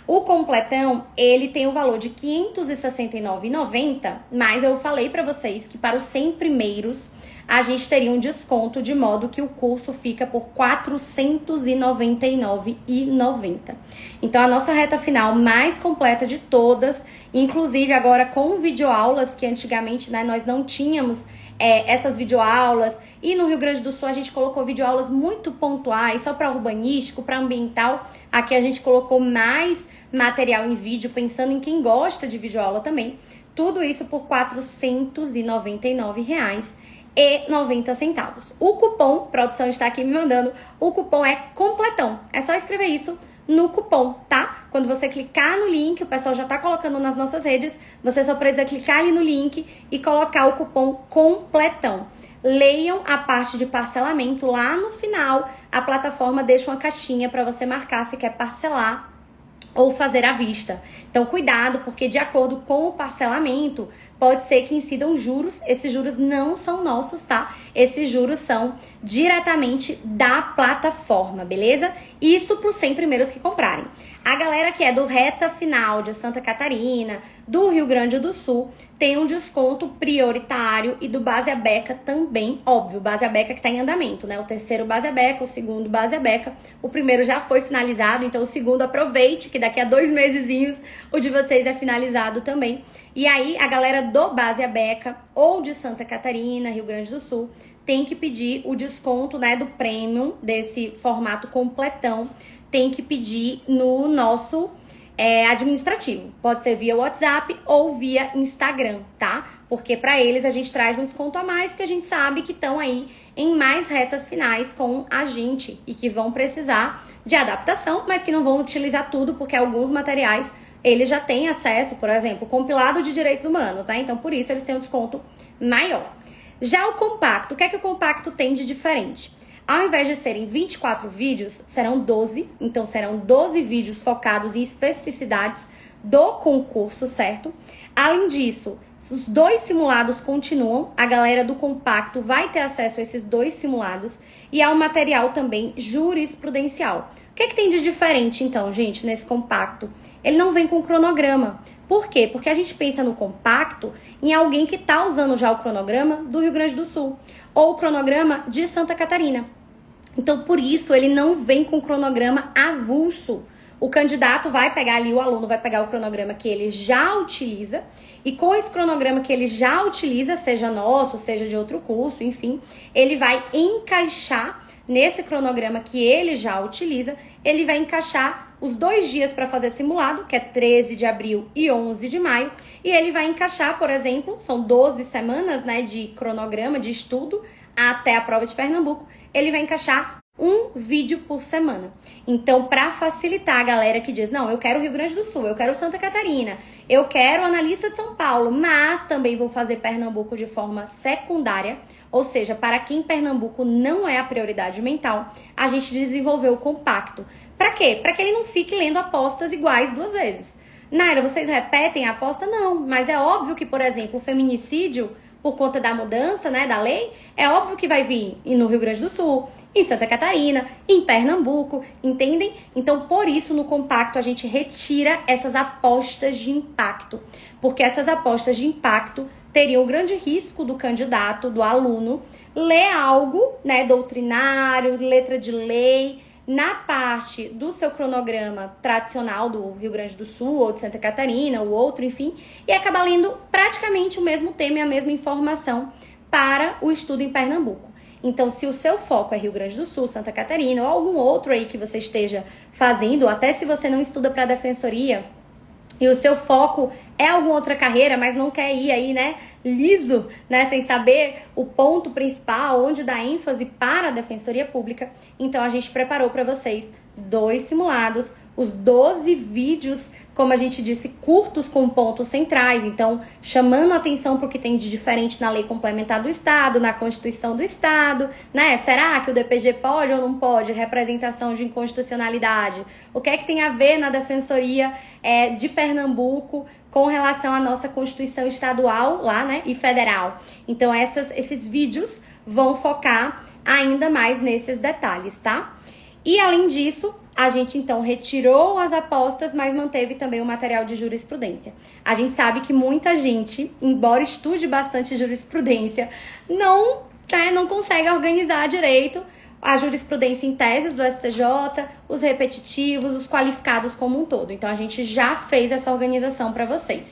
O completão, ele tem o valor de R$ 569,90, mas eu falei pra vocês que para os 100 primeiros a gente teria um desconto, de modo que o curso fica por R$ 499,90. Então, a nossa reta final mais completa de todas, inclusive agora com videoaulas, que antigamente, né, nós não tínhamos essas videoaulas, e no Rio Grande do Sul a gente colocou videoaulas muito pontuais, só para urbanístico, para ambiental. Aqui a gente colocou mais material em vídeo, pensando em quem gosta de videoaula também. Tudo isso por R$ 499,90. O cupom, produção está aqui me mandando, o cupom é completão. É só escrever isso no cupom, tá? Quando você clicar no link, o pessoal já tá colocando nas nossas redes, você só precisa clicar ali no link e colocar o cupom completão. Leiam a parte de parcelamento, lá no final a plataforma deixa uma caixinha para você marcar se quer parcelar ou fazer à vista. Então, cuidado, porque de acordo com o parcelamento, pode ser que incidam juros. Esses juros não são nossos, tá? Esses juros são diretamente da plataforma, beleza? Isso para os 100 primeiros que comprarem. A galera que é do reta final de Santa Catarina, do Rio Grande do Sul, tem um desconto prioritário, e do Base ABECA também, óbvio, Base ABECA que está em andamento, né? O terceiro Base ABECA, o segundo Base ABECA, o primeiro já foi finalizado, então o segundo aproveite, que daqui a 2 mesezinhos o de vocês é finalizado também. E aí a galera do Base ABECA ou de Santa Catarina, Rio Grande do Sul, tem que pedir o desconto, né, do premium, desse formato completão, tem que pedir no nosso administrativo. Pode ser via WhatsApp ou via Instagram, tá? Porque para eles a gente traz um desconto a mais, porque a gente sabe que estão aí em mais retas finais com a gente e que vão precisar de adaptação, mas que não vão utilizar tudo, porque alguns materiais eles já têm acesso, por exemplo, compilado de direitos humanos, né? Então, por isso, eles têm um desconto maior. Já o compacto, o que é que o compacto tem de diferente? Ao invés de serem 24 vídeos, serão 12. Então, serão 12 vídeos focados em especificidades do concurso, certo? Além disso, os 2 simulados continuam. A galera do compacto vai ter acesso a esses 2 simulados. E há um material também jurisprudencial. O que é que tem de diferente, então, gente, nesse compacto? Ele não vem com cronograma. Por quê? Porque a gente pensa no compacto em alguém que está usando já o cronograma do Rio Grande do Sul ou o cronograma de Santa Catarina. Então, por isso, ele não vem com cronograma avulso. O candidato vai pegar ali, o aluno vai pegar o cronograma que ele já utiliza e com esse cronograma que ele já utiliza, seja nosso, seja de outro curso, enfim, ele vai encaixar nesse cronograma que ele já utiliza, ele vai encaixar os 2 dias para fazer simulado, que é 13 de abril e 11 de maio, e ele vai encaixar, por exemplo, são 12 semanas, né, de cronograma, de estudo, até a prova de Pernambuco, ele vai encaixar um vídeo por semana. Então, para facilitar a galera que diz, não, eu quero Rio Grande do Sul, eu quero Santa Catarina, eu quero analista de São Paulo, mas também vou fazer Pernambuco de forma secundária, ou seja, para quem Pernambuco não é a prioridade mental, a gente desenvolveu o compacto. Para quê? Para que ele não fique lendo apostas iguais 2 vezes. Naira, vocês repetem a aposta? Não, mas é óbvio que, por exemplo, o feminicídio, por conta da mudança, né, da lei, é óbvio que vai vir no Rio Grande do Sul, em Santa Catarina, em Pernambuco, entendem? Então, por isso, no compacto, a gente retira essas apostas de impacto, porque essas apostas de impacto teriam o grande risco do candidato, do aluno, ler algo, né, doutrinário, letra de lei, na parte do seu cronograma tradicional do Rio Grande do Sul ou de Santa Catarina, ou outro, enfim, e acabar lendo praticamente o mesmo tema e a mesma informação para o estudo em Pernambuco. Então, se o seu foco é Rio Grande do Sul, Santa Catarina ou algum outro aí que você esteja fazendo, até se você não estuda para a defensoria e o seu foco é alguma outra carreira, mas não quer ir aí, né, liso, né, sem saber o ponto principal, onde dar ênfase para a defensoria pública, então a gente preparou para vocês 2 simulados, os 12 vídeos, como a gente disse, curtos com pontos centrais, então chamando a atenção para o que tem de diferente na lei complementar do Estado, na Constituição do Estado, né? Será que o DPG pode ou não pode? Representação de inconstitucionalidade. O que é que tem a ver na Defensoria de Pernambuco com relação à nossa Constituição estadual lá, né? E federal. Então esses vídeos vão focar ainda mais nesses detalhes, tá? E além disso, a gente então retirou as apostas, mas manteve também o material de jurisprudência. A gente sabe que muita gente, embora estude bastante jurisprudência, não consegue organizar direito a jurisprudência em teses do STJ, os repetitivos, os qualificados como um todo. Então a gente já fez essa organização para vocês.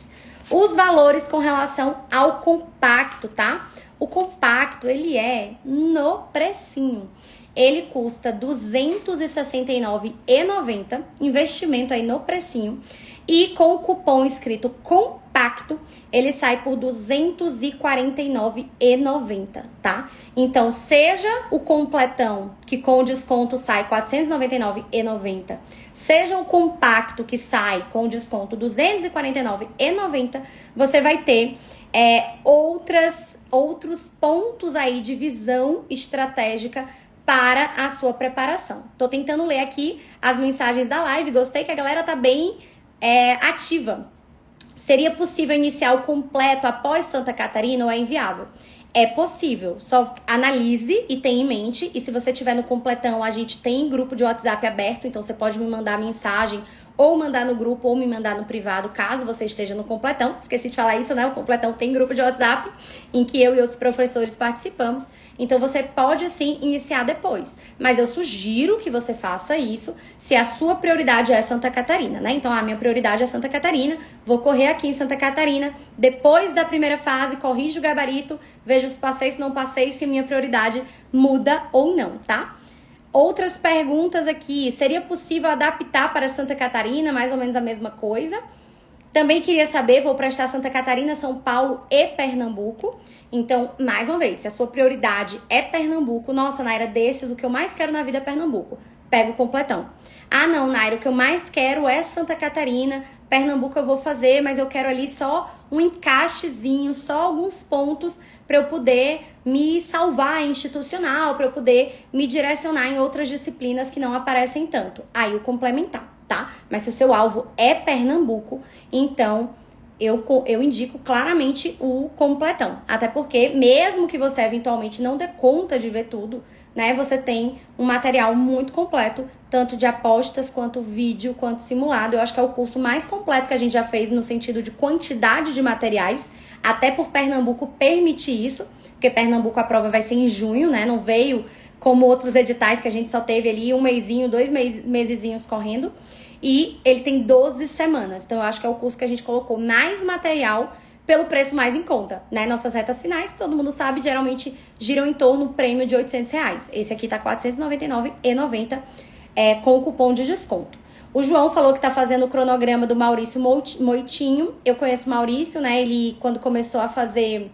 Os valores com relação ao compacto, tá? O compacto, ele é no precinho. Ele custa R$ 269,90, investimento aí no precinho. E com o cupom escrito compacto, ele sai por R$ 249,90, tá? Então, seja o completão, que com o desconto sai R$ 499,90, seja o compacto, que sai com o desconto R$ 249,90, você vai ter outros pontos aí de visão estratégica para a sua preparação. Tô tentando ler aqui as mensagens da live, gostei que a galera tá bem ativa. Seria possível iniciar o completo após Santa Catarina ou é inviável? É possível, só analise e tenha em mente, e se você tiver no completão, a gente tem grupo de WhatsApp aberto, então você pode me mandar mensagem ou mandar no grupo ou me mandar no privado, caso você esteja no completão. Esqueci de falar isso, né? O completão tem grupo de WhatsApp em que eu e outros professores participamos. Então você pode sim iniciar depois, mas eu sugiro que você faça isso se a sua prioridade é Santa Catarina, né? Então a minha prioridade é Santa Catarina, vou correr aqui em Santa Catarina, depois da primeira fase, corrijo o gabarito, vejo se passei, se não passei, se minha prioridade muda ou não, tá? Outras perguntas aqui, seria possível adaptar para Santa Catarina, mais ou menos a mesma coisa? Também queria saber, vou prestar Santa Catarina, São Paulo e Pernambuco. Então, mais uma vez, se a sua prioridade é Pernambuco, nossa, Naira, desses, o que eu mais quero na vida é Pernambuco. Pega o completão. Ah, não, Naira, o que eu mais quero é Santa Catarina, Pernambuco eu vou fazer, mas eu quero ali só um encaixezinho, só alguns pontos para eu poder me salvar institucional, para eu poder me direcionar em outras disciplinas que não aparecem tanto. Aí o complementar, tá? Mas se o seu alvo é Pernambuco, então eu indico claramente o completão. Até porque, mesmo que você eventualmente não dê conta de ver tudo, né? Você tem um material muito completo, tanto de apostas, quanto vídeo, quanto simulado. Eu acho que é o curso mais completo que a gente já fez no sentido de quantidade de materiais, até por Pernambuco permitir isso, porque Pernambuco a prova vai ser em junho, né? Não veio como outros editais que a gente só teve ali um mesinho, 2 mesezinhos correndo. E ele tem 12 semanas. Então eu acho que é o curso que a gente colocou mais material pelo preço mais em conta, né? Nossas retas finais, todo mundo sabe, geralmente giram em torno do prêmio de R$800. Esse aqui tá R$499,90 com o cupom de desconto. O João falou que tá fazendo o cronograma do Maurício Moitinho. Eu conheço o Maurício, né? Ele, quando começou a fazer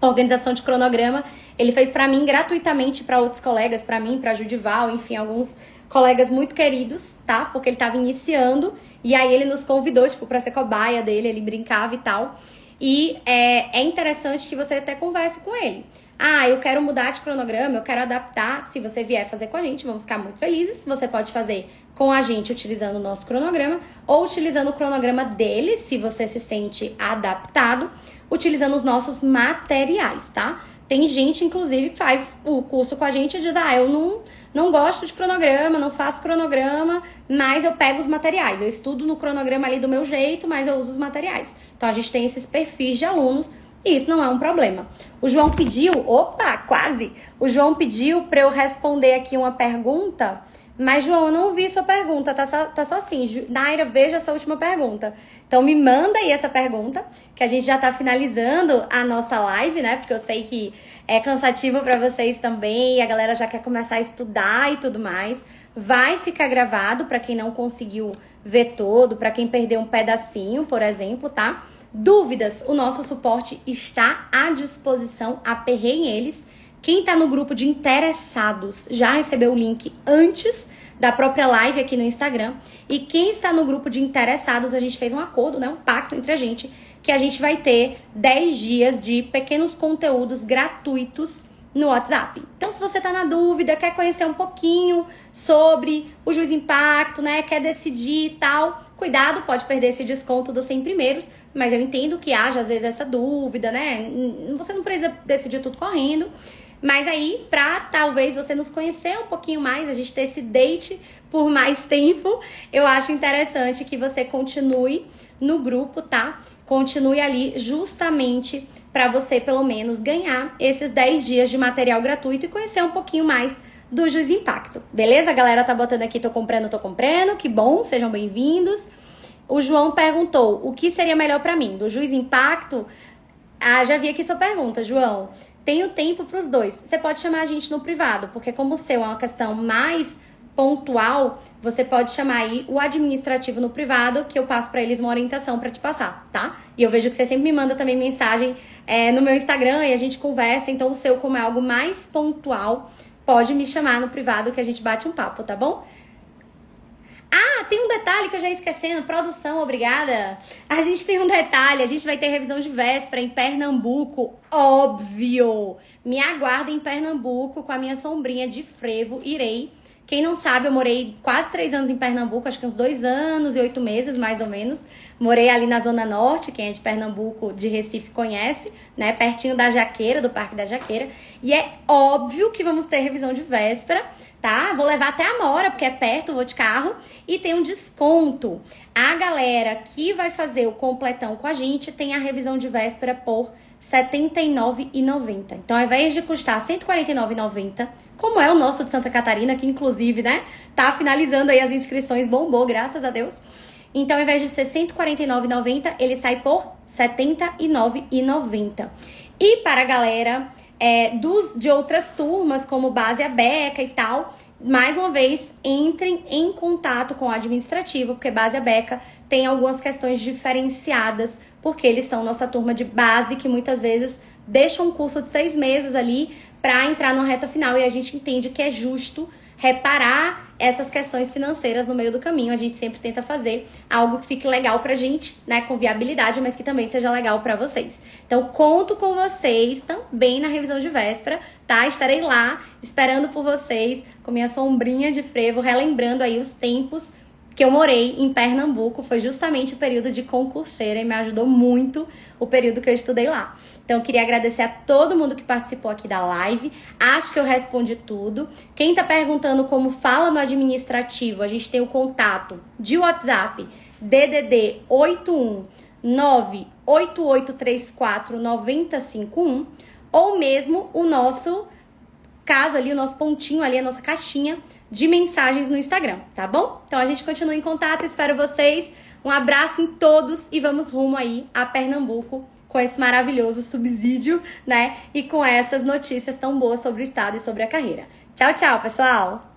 organização de cronograma, ele fez pra mim gratuitamente, pra outros colegas, pra mim, pra Judival, enfim, alguns colegas muito queridos, tá? Porque ele tava iniciando e aí ele nos convidou, tipo, pra ser cobaia dele, ele brincava e tal. E é interessante que você até converse com ele. Ah, eu quero mudar de cronograma, eu quero adaptar. Se você vier fazer com a gente, vamos ficar muito felizes. Você pode fazer com a gente utilizando o nosso cronograma ou utilizando o cronograma dele, se você se sente adaptado, utilizando os nossos materiais, tá? Tem gente, inclusive, que faz o curso com a gente e diz, eu não gosto de cronograma, não faço cronograma, mas eu pego os materiais. Eu estudo no cronograma ali do meu jeito, mas eu uso os materiais. Então, a gente tem esses perfis de alunos e isso não é um problema. O João pediu, o João pediu para eu responder aqui uma pergunta, mas, João, eu não ouvi sua pergunta, tá só assim, Naira, veja essa última pergunta. Então, me manda aí essa pergunta, que a gente já tá finalizando a nossa live, né? Porque eu sei que é cansativo para vocês também, a galera já quer começar a estudar e tudo mais. Vai ficar gravado para quem não conseguiu ver todo, para quem perdeu um pedacinho, por exemplo, tá? Dúvidas, o nosso suporte está à disposição, aperreiem eles. Quem tá no grupo de interessados já recebeu o link antes da própria live aqui no Instagram. E quem está no grupo de interessados, a gente fez um acordo, né? Um pacto entre a gente, que a gente vai ter 10 dias de pequenos conteúdos gratuitos no WhatsApp. Então, se você tá na dúvida, quer conhecer um pouquinho sobre o Juiz Impacto, né? Quer decidir e tal, cuidado, pode perder esse desconto dos 100 primeiros, mas eu entendo que haja às vezes essa dúvida, né? Você não precisa decidir tudo correndo. Mas aí, pra talvez você nos conhecer um pouquinho mais, a gente ter esse date por mais tempo, eu acho interessante que você continue no grupo, tá? Continue ali justamente pra você, pelo menos, ganhar esses 10 dias de material gratuito e conhecer um pouquinho mais do Juiz Impacto. Beleza? A galera tá botando aqui, tô comprando, que bom, sejam bem-vindos. O João perguntou, o que seria melhor pra mim? Do Juiz Impacto? Já vi aqui sua pergunta, João. Tenho tempo para os dois. Você pode chamar a gente no privado, porque como o seu é uma questão mais pontual, você pode chamar aí o administrativo no privado, que eu passo para eles uma orientação para te passar, tá? E eu vejo que você sempre me manda também mensagem no meu Instagram e a gente conversa, então o seu, como é algo mais pontual, pode me chamar no privado que a gente bate um papo, tá bom? Tem um detalhe que eu já ia esquecendo. Produção, obrigada. A gente tem um detalhe. A gente vai ter revisão de véspera em Pernambuco. Óbvio. Me aguardem em Pernambuco com a minha sombrinha de frevo. Irei. Quem não sabe, eu morei quase 3 anos em Pernambuco. Acho que uns 2 anos e 8 meses, mais ou menos. Morei ali na Zona Norte. Quem é de Pernambuco, de Recife, conhece, né? Pertinho da Jaqueira, do Parque da Jaqueira. E é óbvio que vamos ter revisão de véspera, tá? Vou levar até a Amora, porque é perto, vou de carro. E tem um desconto. A galera que vai fazer o completão com a gente tem a revisão de véspera por R$ 79,90. Então, ao invés de custar R$ 149,90, como é o nosso de Santa Catarina, que inclusive, né, tá finalizando aí as inscrições, bombou, graças a Deus. Então, ao invés de ser R$ 149,90, ele sai por R$ 79,90. E para a galera de outras turmas, como Base Abeca e tal, mais uma vez, entrem em contato com o administrativo, porque Base Abeca tem algumas questões diferenciadas, porque eles são nossa turma de base, que muitas vezes deixam um curso de 6 meses ali para entrar numa reta final, e a gente entende que é justo reparar essas questões financeiras no meio do caminho. A gente sempre tenta fazer algo que fique legal pra gente, né, com viabilidade, mas que também seja legal pra vocês. Então, conto com vocês também na revisão de véspera, tá? Estarei lá esperando por vocês com minha sombrinha de frevo, relembrando aí os tempos que eu morei em Pernambuco. Foi justamente o período de concurseira e me ajudou muito o período que eu estudei lá. Então, eu queria agradecer a todo mundo que participou aqui da live. Acho que eu respondi tudo. Quem tá perguntando como fala no administrativo, a gente tem o contato de WhatsApp DDD 81 98834 9051, ou mesmo o nosso caso ali, o nosso pontinho ali, a nossa caixinha de mensagens no Instagram, tá bom? Então a gente continua em contato, espero vocês. Um abraço em todos e vamos rumo aí a Pernambuco com esse maravilhoso subsídio, né? E com essas notícias tão boas sobre o estado e sobre a carreira. Tchau, tchau, pessoal!